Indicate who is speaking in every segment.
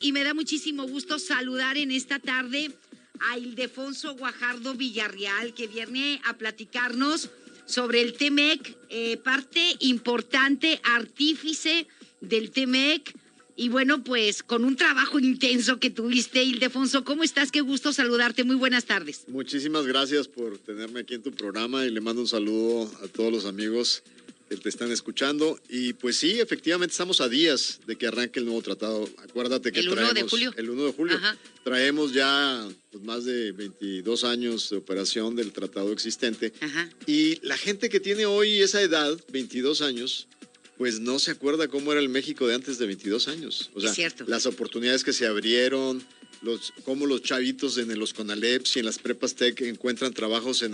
Speaker 1: Y me da muchísimo gusto saludar en esta tarde a Ildefonso Guajardo Villarreal, que viene a platicarnos sobre el TEMEC, parte importante, artífice del TEMEC. Y bueno, pues con un trabajo intenso que tuviste, Ildefonso, ¿cómo estás? Qué gusto saludarte, muy buenas tardes.
Speaker 2: Muchísimas gracias por tenerme aquí en tu programa y le mando un saludo a todos los amigos que te están escuchando. Y pues sí, efectivamente estamos a días de que arranque el nuevo tratado. Acuérdate que
Speaker 1: el 1 de julio.
Speaker 2: El 1 de julio.
Speaker 1: Ajá.
Speaker 2: Traemos ya pues, más de 22 años de operación del tratado existente.
Speaker 1: Ajá.
Speaker 2: Y la gente que tiene hoy esa edad, 22 años, pues no se acuerda cómo era el México de antes de 22 años. O sea,
Speaker 1: es cierto.
Speaker 2: Las oportunidades que se abrieron, cómo los chavitos en los CONALEPs y en las prepas TEC encuentran trabajos en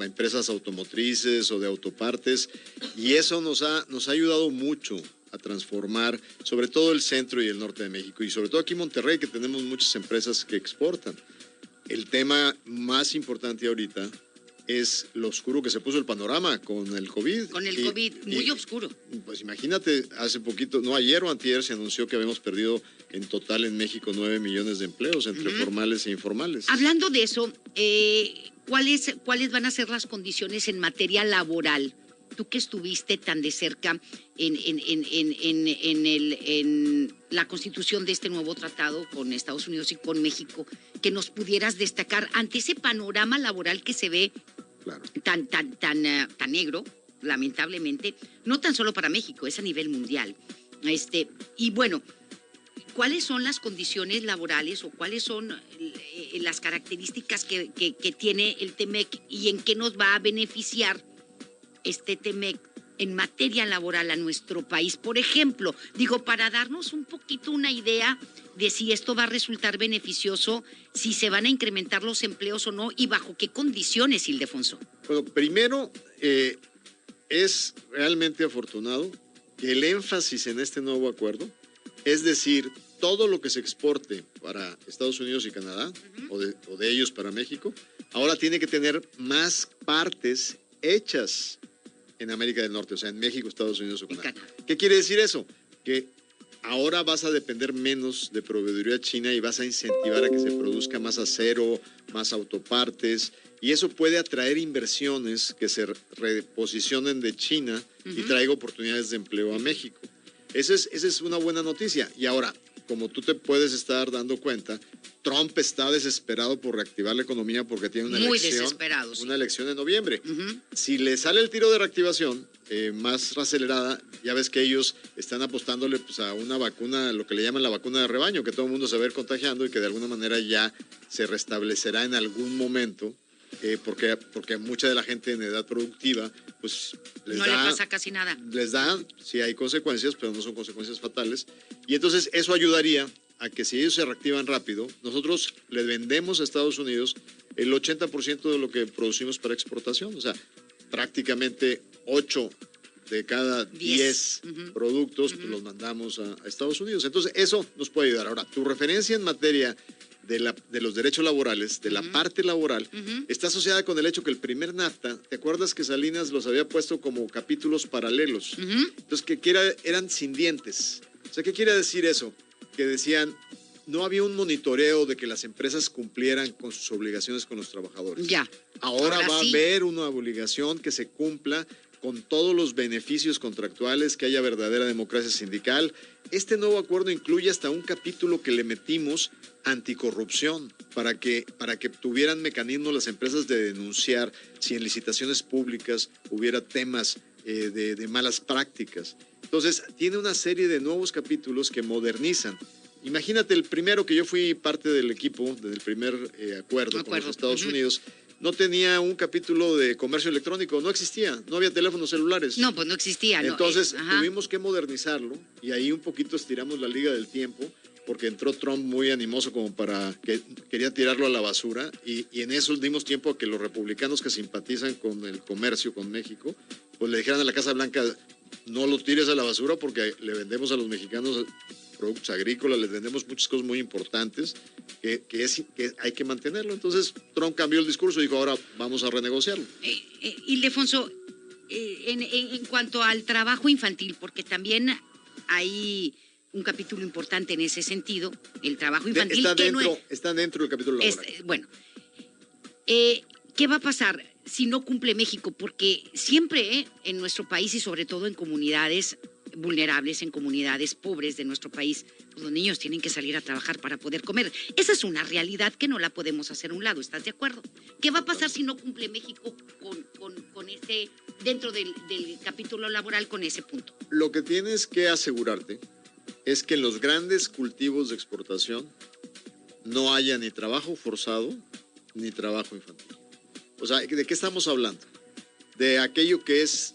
Speaker 2: empresas automotrices o de autopartes. Y eso nos ha ayudado mucho a transformar sobre todo el centro y el norte de México. Y sobre todo aquí en Monterrey, que tenemos muchas empresas que exportan. El tema más importante ahorita es lo oscuro que se puso el panorama con el COVID.
Speaker 1: Con el COVID, muy oscuro.
Speaker 2: Pues imagínate, hace poquito, no ayer o antier, se anunció que habíamos perdido en total en México 9 millones de empleos entre formales e informales.
Speaker 1: Hablando de eso, ¿cuáles van a ser las condiciones en materia laboral? Tú que estuviste tan de cerca en la constitución de este nuevo tratado con Estados Unidos y con México, que nos pudieras destacar ante ese panorama laboral que se ve
Speaker 2: claro,
Speaker 1: tan negro, lamentablemente, no tan solo para México, es a nivel mundial. Y bueno, ¿cuáles son las condiciones laborales o cuáles son las características que tiene el TEMEC y en qué nos va a beneficiar este TEMEC en materia laboral a nuestro país? Por ejemplo, para darnos un poquito una idea de si esto va a resultar beneficioso, si se van a incrementar los empleos o no y bajo qué condiciones, Ildefonso.
Speaker 2: Bueno, primero, es realmente afortunado que el énfasis en este nuevo acuerdo, es decir, todo lo que se exporte para Estados Unidos y Canadá, o de ellos para México, ahora tiene que tener más partes hechas en América del Norte, o sea, en México, Estados Unidos o Canadá. ¿Qué quiere decir eso? Que ahora vas a depender menos de proveeduría china y vas a incentivar a que se produzca más acero, más autopartes, y eso puede atraer inversiones que se reposicionen de China y traiga oportunidades de empleo a México. Esa es una buena noticia. Y ahora, como tú te puedes estar dando cuenta, Trump está desesperado por reactivar la economía porque tiene una elección en noviembre. Si le sale el tiro de reactivación más acelerada, ya ves que ellos están apostándole pues, a una vacuna, lo que le llaman la vacuna de rebaño, que todo el mundo se va a ir contagiando y que de alguna manera ya se restablecerá en algún momento, porque mucha de la gente en edad productiva pues
Speaker 1: no le pasa casi nada.
Speaker 2: Les da, sí hay consecuencias, pero no son consecuencias fatales. Y entonces eso ayudaría a que si ellos se reactivan rápido, nosotros le vendemos a Estados Unidos el 80% de lo que producimos para exportación. O sea, prácticamente 8 de cada 10 productos pues, los mandamos a Estados Unidos. Entonces, eso nos puede ayudar. Ahora, tu referencia en materia de los derechos laborales, de la parte laboral, está asociada con el hecho que el primer NAFTA, ¿te acuerdas que Salinas los había puesto como capítulos paralelos? Entonces, eran sin dientes. O sea, ¿qué quiere decir eso? Que decían, no había un monitoreo de que las empresas cumplieran con sus obligaciones con los trabajadores.
Speaker 1: Ya.
Speaker 2: Ahora va a haber una obligación que se cumpla con todos los beneficios contractuales, que haya verdadera democracia sindical. Este nuevo acuerdo incluye hasta un capítulo que le metimos anticorrupción, para que tuvieran mecanismos las empresas de denunciar si en licitaciones públicas hubiera temas de malas prácticas. Entonces, tiene una serie de nuevos capítulos que modernizan. Imagínate, el primero, que yo fui parte del equipo, del primer acuerdo con los Estados Unidos, no tenía un capítulo de comercio electrónico, no existía, no había teléfonos celulares.
Speaker 1: No, pues no existía.
Speaker 2: Entonces, tuvimos que modernizarlo y ahí un poquito estiramos la liga del tiempo, porque entró Trump muy animoso como para que quería tirarlo a la basura y en eso dimos tiempo a que los republicanos que simpatizan con el comercio con México, pues le dijeran a la Casa Blanca, no lo tires a la basura porque le vendemos a los mexicanos productos agrícolas, les vendemos muchas cosas muy importantes que hay que mantenerlo. Entonces Trump cambió el discurso y dijo, ahora vamos a renegociarlo.
Speaker 1: Ildefonso, en cuanto al trabajo infantil, porque también hay un capítulo importante en ese sentido, el trabajo infantil.
Speaker 2: Está dentro del capítulo laboral.
Speaker 1: Bueno, ¿qué va a pasar si no cumple México? Porque siempre en nuestro país y sobre todo en comunidades vulnerables, en comunidades pobres de nuestro país, pues los niños tienen que salir a trabajar para poder comer. Esa es una realidad que no la podemos hacer a un lado, ¿estás de acuerdo? ¿Qué va a pasar si no cumple México con ese, dentro del capítulo laboral, con ese punto?
Speaker 2: Lo que tienes que asegurarte es que en los grandes cultivos de exportación no haya ni trabajo forzado ni trabajo infantil. O sea, ¿de qué estamos hablando? De aquello que es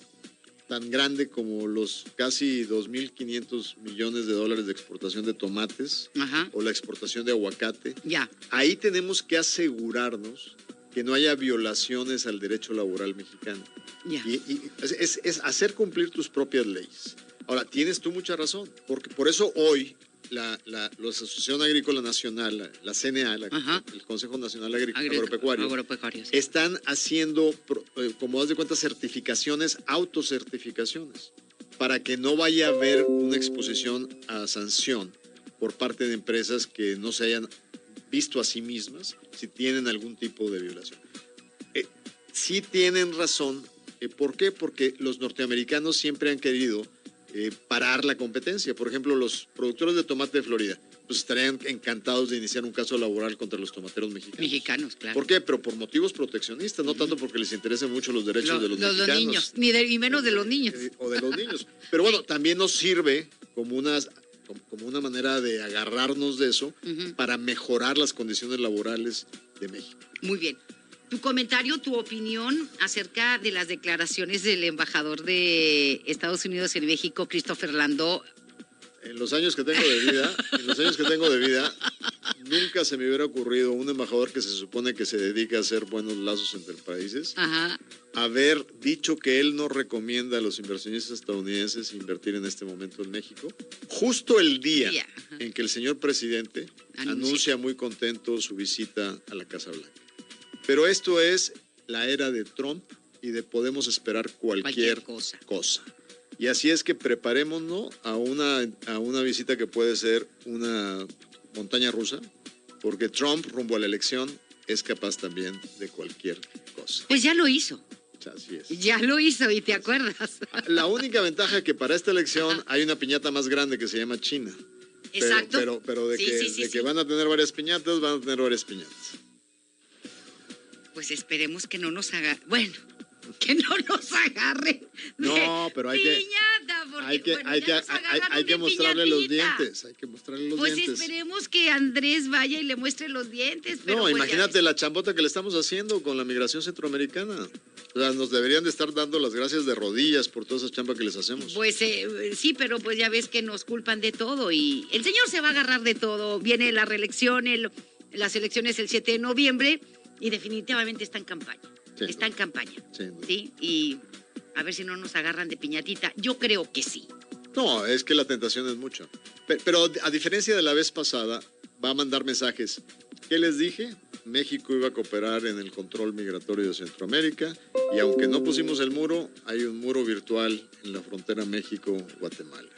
Speaker 2: tan grande como los casi 2.500 millones de dólares de exportación de tomates. Ajá. O la exportación de aguacate.
Speaker 1: Ya.
Speaker 2: Ahí tenemos que asegurarnos que no haya violaciones al derecho laboral mexicano.
Speaker 1: Ya.
Speaker 2: Y es hacer cumplir tus propias leyes. Ahora, tienes tú mucha razón, porque por eso hoy la Asociación Agrícola Nacional, la CNA, el Consejo Nacional Agropecuario,
Speaker 1: sí,
Speaker 2: están haciendo, como das de cuenta, certificaciones, autocertificaciones, para que no vaya a haber una exposición a sanción por parte de empresas que no se hayan visto a sí mismas si tienen algún tipo de violación. Sí tienen razón. ¿Por qué? Porque los norteamericanos siempre han querido parar la competencia. Por ejemplo, los productores de tomate de Florida pues estarían encantados de iniciar un caso laboral contra los tomateros mexicanos.
Speaker 1: Mexicanos, claro.
Speaker 2: ¿Por qué? Pero por motivos proteccionistas, no tanto porque les interesen mucho los derechos de los mexicanos.
Speaker 1: Los niños, y menos de los niños.
Speaker 2: O de los niños. Pero bueno, también nos sirve como una manera de agarrarnos de eso para mejorar las condiciones laborales de México.
Speaker 1: Muy bien. Tu comentario, tu opinión acerca de las declaraciones del embajador de Estados Unidos en México, Christopher Landó.
Speaker 2: En los años que tengo de vida, nunca se me hubiera ocurrido un embajador que se supone que se dedica a hacer buenos lazos entre países, haber dicho que él no recomienda a los inversionistas estadounidenses invertir en este momento en México, justo el día en que el señor presidente anuncia muy contento su visita a la Casa Blanca. Pero esto es la era de Trump y de podemos esperar cualquier cosa. Y así es que preparémonos a una visita que puede ser una montaña rusa, porque Trump, rumbo a la elección, es capaz también de cualquier cosa.
Speaker 1: Pues ya lo hizo.
Speaker 2: Así es.
Speaker 1: Ya lo hizo y te acuerdas.
Speaker 2: La única ventaja es que para esta elección hay una piñata más grande que se llama China.
Speaker 1: Exacto.
Speaker 2: Pero de que van a tener varias piñatas, van a tener varias piñatas.
Speaker 1: Pues esperemos que no nos haga... Bueno, que no nos agarren de
Speaker 2: pero
Speaker 1: piñata, porque
Speaker 2: hay que mostrarle los dientes. Hay que mostrarle los dientes.
Speaker 1: Pues esperemos que Andrés vaya y le muestre los dientes. Pero
Speaker 2: pues imagínate la chambota que le estamos haciendo con la migración centroamericana. O sea, nos deberían de estar dando las gracias de rodillas por toda esa chamba que les hacemos.
Speaker 1: Pues sí, pero pues ya ves que nos culpan de todo y el señor se va a agarrar de todo. Viene la reelección, las elecciones el 7 de noviembre y definitivamente está en campaña. Sí. Está en campaña. Sí. Y a ver si no nos agarran de piñatita. Yo creo que sí.
Speaker 2: No, es que la tentación es mucha. Pero a diferencia de la vez pasada, va a mandar mensajes. ¿Qué les dije? México iba a cooperar en el control migratorio de Centroamérica y aunque no pusimos el muro, hay un muro virtual en la frontera México-Guatemala.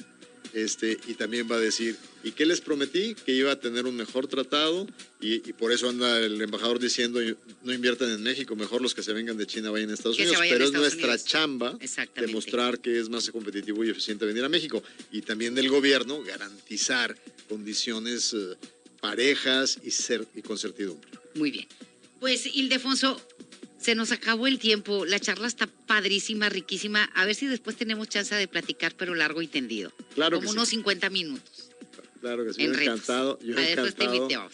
Speaker 2: Y también va a decir, ¿y qué les prometí? Que iba a tener un mejor tratado y por eso anda el embajador diciendo, no inviertan en México, mejor los que se vengan de China vayan a Estados Unidos. Pero es nuestra chamba demostrar que es más competitivo y eficiente venir a México. Y también del gobierno garantizar condiciones parejas y con certidumbre.
Speaker 1: Muy bien. Pues, Ildefonso, se nos acabó el tiempo. La charla está padrísima, riquísima. A ver si después tenemos chance de platicar, pero largo y tendido.
Speaker 2: Claro
Speaker 1: como unos 50 minutos.
Speaker 2: Claro que sí. Yo encantado.
Speaker 1: Después te invitamos.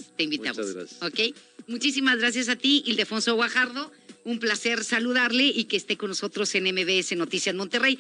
Speaker 2: Muchas gracias.
Speaker 1: ¿Ok? Muchísimas gracias a ti, Ildefonso Guajardo. Un placer saludarle y que esté con nosotros en MBS Noticias Monterrey.